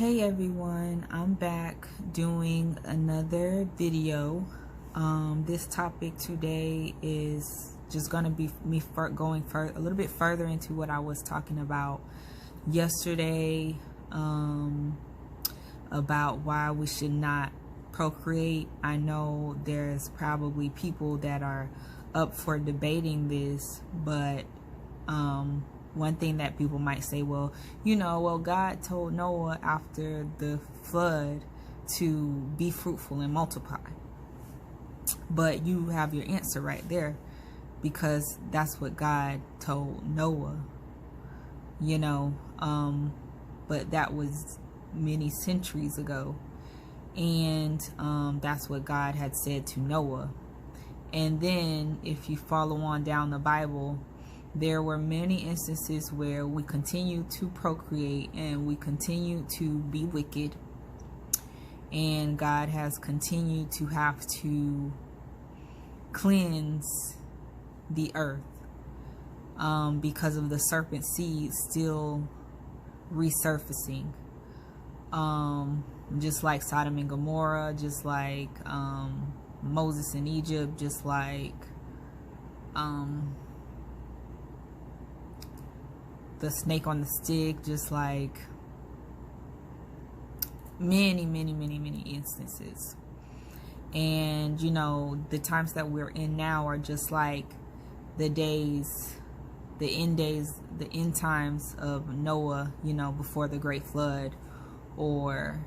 Hey everyone, I'm back doing another video. This topic today is just going to be me going a little bit further into what I was talking about yesterday, about why we should not procreate. I know there's probably people that are up for debating this, but one thing that people might say, well, God told Noah after the flood to be fruitful and multiply. But you have your answer right there, because that's what God told Noah, but that was many centuries ago. And that's what God had said to Noah. And then if you follow on down the Bible, there were many instances where we continue to procreate and we continue to be wicked, and God has continued to have to cleanse the earth because of the serpent seed still resurfacing, just like Sodom and Gomorrah, just like Moses in Egypt, just like the snake on the stick, just like many instances. And the times that we're in now are just like the end times of Noah, before the great flood, or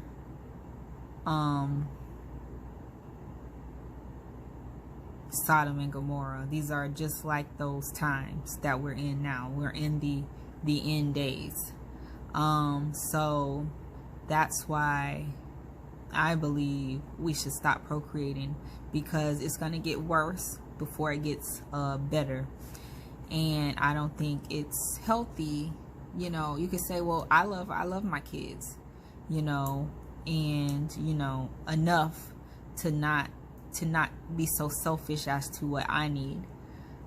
Sodom and Gomorrah. These are just like those times that we're in now. We're in the end days. So that's why I believe we should stop procreating, because it's going to get worse before it gets better. And I don't think it's healthy. You could say, well, I love my kids, and enough to not be so selfish as to what I need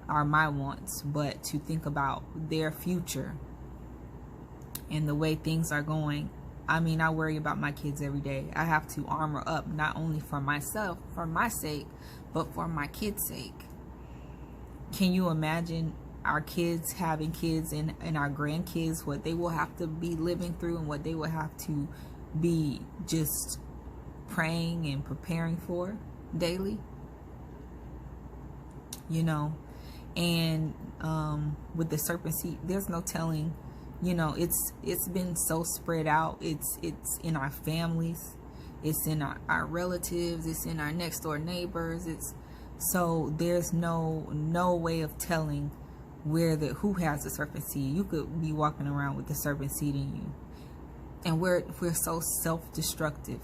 are my wants, but to think about their future and the way things are going. I mean, I worry about my kids every day. I have to armor up, not only for myself, for my sake, but for my kids' sake. Can you imagine our kids having kids and our grandkids, what they will have to be living through and what they will have to be just praying and preparing for daily? And with the serpent seed, there's no telling. It's been so spread out. It's in our families, it's in our relatives, it's in our next door neighbors. So there's no way of telling who has the serpent seed. You could be walking around with the serpent seed in you, and we're so self-destructive,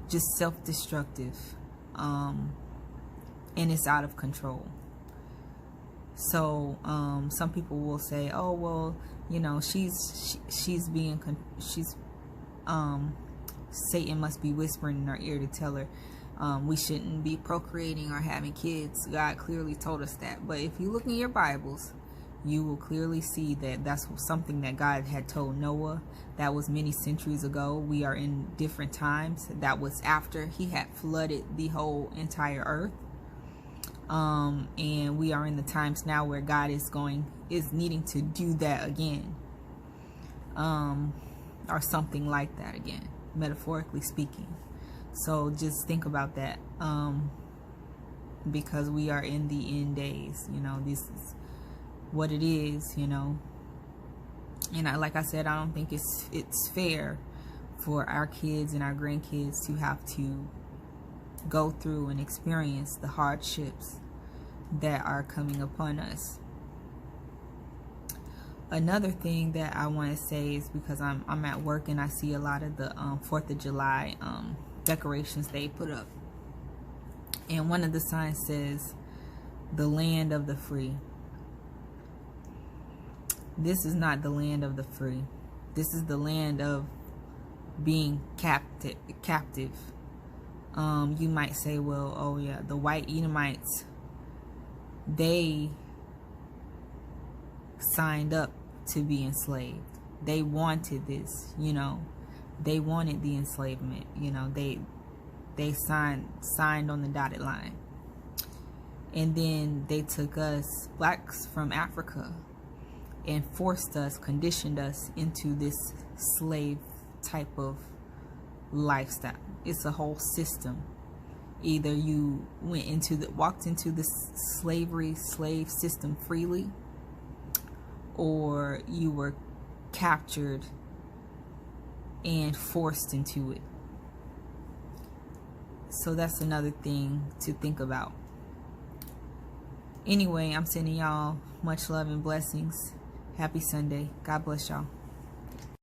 just self-destructive, and it's out of control. So some people will say, oh, well, Satan must be whispering in our ear to tell her we shouldn't be procreating or having kids. God clearly told us that. But if you look in your Bibles, you will clearly see that that's something that God had told Noah. That was many centuries ago. We are in different times. That was after he had flooded the whole entire earth. And we are in the times now where God is needing to do that again, or something like that again, metaphorically speaking. So just think about that, because we are in the end days. This is what it is, and like I said, I don't think it's fair for our kids and our grandkids to have to go through and experience the hardships that are coming upon us. Another thing that I want to say is, because I'm at work and I see a lot of the 4th of July decorations they put up, and one of the signs says the land of the free. This is not the land of the free. This is the land of being captive. You might say, well, oh yeah, the white Edomites, they signed up to be enslaved. They wanted this, they wanted the enslavement. You know, they signed on the dotted line. And then they took us, blacks from Africa, and forced us, conditioned us into this slave type of lifestyle. It's a whole system. Either you walked into the slave system freely, or you were captured and forced into it. So that's another thing to think about. Anyway, I'm sending y'all much love and blessings. Happy Sunday. God bless y'all.